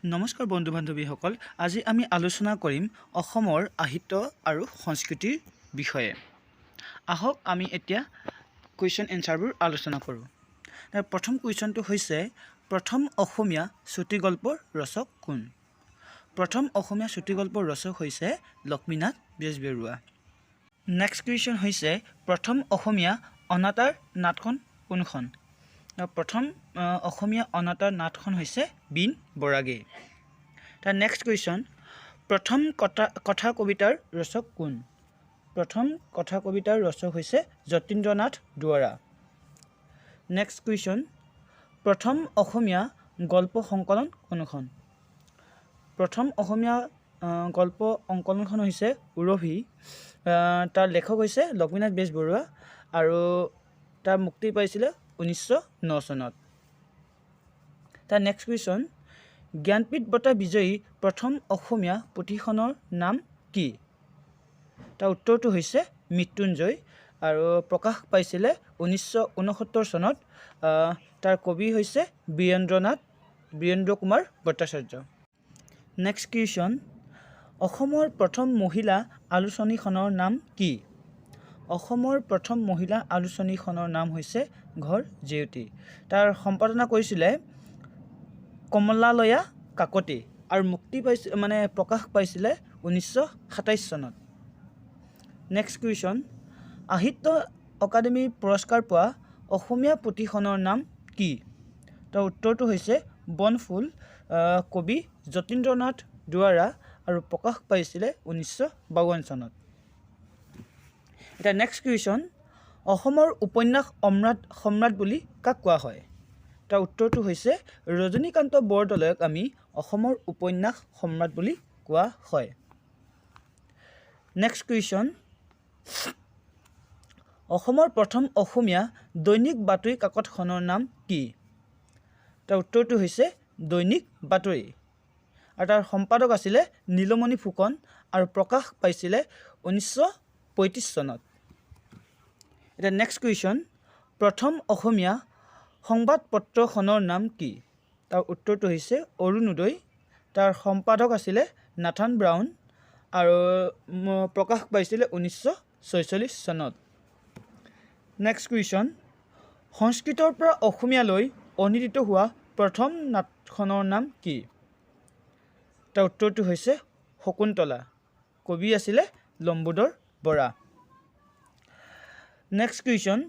নমস্কাৰ বন্ধু বান্ধৱীসকল, আজি আমি আলোচনা কৰিম অসমৰ সাহিত্য আৰু সংস্কৃতিৰ বিষয়ে। আহক আমি এতিয়া কুৱেশ্যন এনচাৰবোৰ আলোচনা কৰোঁ। প্ৰথম কুৱেশ্যনটো হৈছে, প্ৰথম অসমীয়া চুটিগল্পৰ ৰচক কোন? প্ৰথম অসমীয়া চুটিগল্পৰ ৰচক হৈছে লক্ষ্মীনাথ বেজবৰুৱা। নেক্সট কুৱেশ্যন হৈছে, প্ৰথম অসমীয়া অনাতাঁৰ নাটখন কোনখন? প্ৰথম অসমীয়া অনাতাঁৰ নাটখন হৈছে বীণ বৰাগী। তাৰ নেক্সট কুৱেশ্যন, প্ৰথম কথা কবিতাৰ ৰচক কোন? প্ৰথম কথা কবিতাৰ ৰচক হৈছে যতীন্দ্ৰনাথ দুৱৰা। নেক্সট কুৱেশ্যন, প্ৰথম অসমীয়া গল্প সংকলন কোনখন? প্ৰথম অসমীয়া গল্প সংকলনখন হৈছে উৰভি। তাৰ লেখক হৈছে লক্ষ্মীনাথ বেজবৰুৱা আৰু তাৰ মুক্তি পাইছিলে 1909 চনত। তাৰ নেক্সট কুৱেশ্যন, জ্ঞানপীঠ বঁটা বিজয়ী প্ৰথম অসমীয়া পুথিখনৰ নাম কি? তাৰ উত্তৰটো হৈছে মৃত্যুঞ্জয় আৰু প্ৰকাশ পাইছিলে 1969 চনত। তাৰ কবি হৈছে বীৰেন্দ্ৰ কুমাৰ ভট্টাচাৰ্য। নেক্সট কুৱেশ্যন, অসমৰ প্ৰথম মহিলা আলোচনীখনৰ নাম কি? অসমৰ প্ৰথম মহিলা আলোচনীখনৰ নাম হৈছে ঘৰ জেউতী। তাৰ সম্পাদনা কৰিছিলে কমলালয়া কাকতি আৰু প্ৰকাশ পাইছিলে 1927 চনত। নেক্সট কুৱেশ্যন, সাহিত্য অকাডেমি পুৰস্কাৰ পোৱা অসমীয়া পুথিখনৰ নাম কি? তাৰ উত্তৰটো হৈছে বনফুল, কবি যতীন্দ্ৰনাথ দুৱৰা আৰু প্ৰকাশ পাইছিলে 1952 চনত। এতিয়া নেক্সট কুৱেশ্যন, অসমৰ উপন্যাস সম্ৰাট বুলি কাক কোৱা হয়? তাৰ উত্তৰটো হৈছে ৰজনীকান্ত বৰদলৈক আমি অসমৰ উপন্যাস সম্ৰাট বুলি কোৱা হয়। নেক্সট কুৱেশ্যন, অসমৰ প্ৰথম অসমীয়া দৈনিক বাতৰি কাকতখনৰ নাম কি? তাৰ উত্তৰটো হৈছে দৈনিক বাতৰি আৰু তাৰ সম্পাদক আছিলে নীলমণি ফুকন আৰু প্ৰকাশ পাইছিলে 1935 চনত। এতিয়া নেক্সট কুৱেশ্যন, প্ৰথম অসমীয়া সংবাদপত্ৰখনৰ নাম কি? তাৰ উত্তৰটো হৈছে অৰুণোদয়। তাৰ সম্পাদক আছিলে নাথান ব্ৰাউন আৰু প্ৰকাশ পাইছিলে 1946 চনত। নেক্সট কুৱেশ্যন, সংস্কৃতৰ পৰা অসমীয়ালৈ অনুদিত হোৱা প্ৰথম নাটখনৰ নাম কি? তাৰ উত্তৰটো হৈছে শকুন্তলা, কবি আছিলে লম্বোদৰ বৰা। নেক্সট কুৱেশ্যন,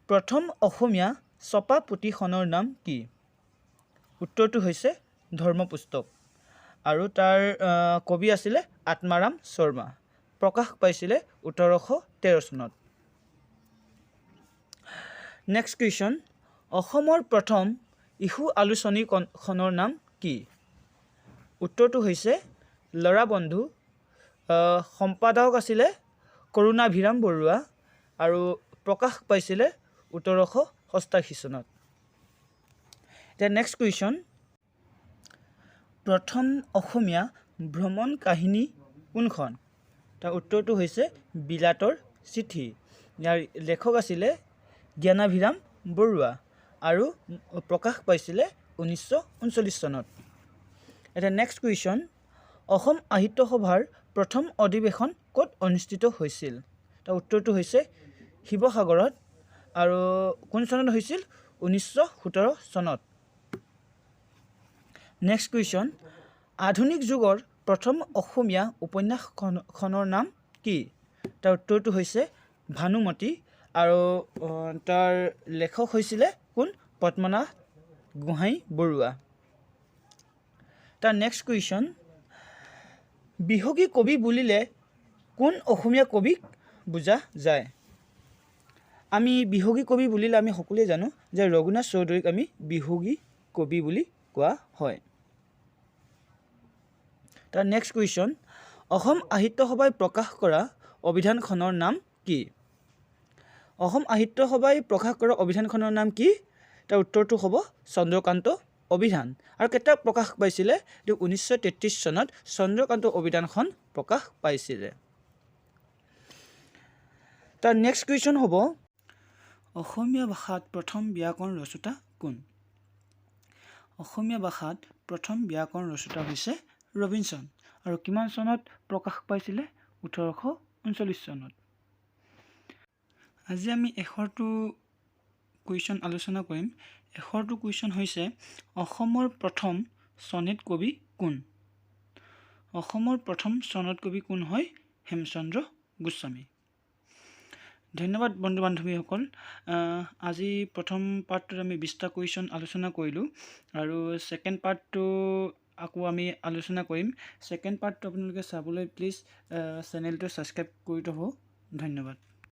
প্ৰথম অসমীয়া ছপা পুথিখনৰ নাম কি? উত্তৰটো হৈছে ধৰ্মপুস্তক আৰু তাৰ কবি আছিলে আত্মাৰাম শৰ্মা, প্ৰকাশ পাইছিলে 1813 চনত। নেক্সট কুৱেশ্যন, অসমৰ প্ৰথম ইশু আলোচনীখনৰ নাম কি? উত্তৰটো হৈছে ল'ৰা বন্ধু। সম্পাদক আছিলে কৰুণাভিৰাম বৰুৱা আৰু প্ৰকাশ পাইছিলে 1888 চনত। এতিয়া নেক্সট কুৱেশ্যন, প্ৰথম অসমীয়া ভ্ৰমণ কাহিনী কোনখন? তাৰ উত্তৰটো হৈছে বিলাতৰ চিঠি। ইয়াৰ লেখক আছিলে জ্ঞানাভিৰাম বৰুৱা আৰু প্ৰকাশ পাইছিলে 1939 চনত। এতিয়া নেক্সট কুৱেশ্যন, অসম সাহিত্য সভাৰ প্ৰথম অধিৱেশন ক'ত অনুষ্ঠিত হৈছিল? তাৰ উত্তৰটো হৈছে শিৱসাগৰত আৰু কোন চনত হৈছিল? 1917 চনত। নেক্সট কুৱেশ্যন, আধুনিক যুগৰ প্ৰথম অসমীয়া উপন্যাসখনৰ নাম কি? তাৰ উত্তৰটো হৈছে ভানুমতী আৰু তাৰ লেখক হৈছিলে কোন? পদ্মনাথ গোহাঁই বৰুৱা। তাৰ নেক্সট কুৱেশ্যন, বিহগী কবি বুলিলে কোন অসমীয়া কবিক বুজা যায়? আমি বিহগী কবি বুলিলে আমি সকলোৱে জানো যে ৰঘুনাথ চৌধুৰীক আমি বিহগী কবি বুলি কোৱা হয়। তাৰ নেক্সট কুৱেশ্যন, অসম সাহিত্য সভাই প্ৰকাশ কৰা অভিধানখনৰ নাম কি? অসম সাহিত্য সভাই প্ৰকাশ কৰা অভিধানখনৰ নাম কি? তাৰ উত্তৰটো হ'ব চন্দ্ৰকান্ত অভিধান আৰু কেতিয়া প্ৰকাশ পাইছিলে? 1933 চনত চন্দ্ৰকান্ত অভিধানখন প্ৰকাশ পাইছিলে। তাৰ নেক্সট কুৱেশ্যন হ'ব, অসমীয়া ভাষাত প্ৰথম ব্যাকৰণ ৰচোতা কোন? অসমীয়া ভাষাত প্ৰথম ব্যাকৰণ ৰচয়িতা হৈছে ৰবিনসন আৰু কিমান চনত প্ৰকাশ পাইছিলে 1839 চনত আজি আমি এশৰটো কুৱেশ্যন আলোচনা কৰিম এশৰটো কুৱেশ্যন হৈছে অসমৰ প্ৰথম সনেট কবি কোন অসমৰ প্ৰথম সনেট কবি কোন হয় হেমচন্দ্ৰ গোস্বামী ধন্যবাদ বন্ধু বান্ধৱীসকল আজি প্ৰথম পাৰ্টটোত আমি 20টা কুৱেশ্যন আলোচনা কৰিলোঁ আৰু সেকেন্ড পাৰ্টটো আকৌ আমি আলোচনা কৰিম সেকেন্ড পাৰ্টটো আপোনালোকে চাবলৈ প্লিজ চেনেলটো সাবস্ক্ৰাইব কৰি থব ধন্যবাদ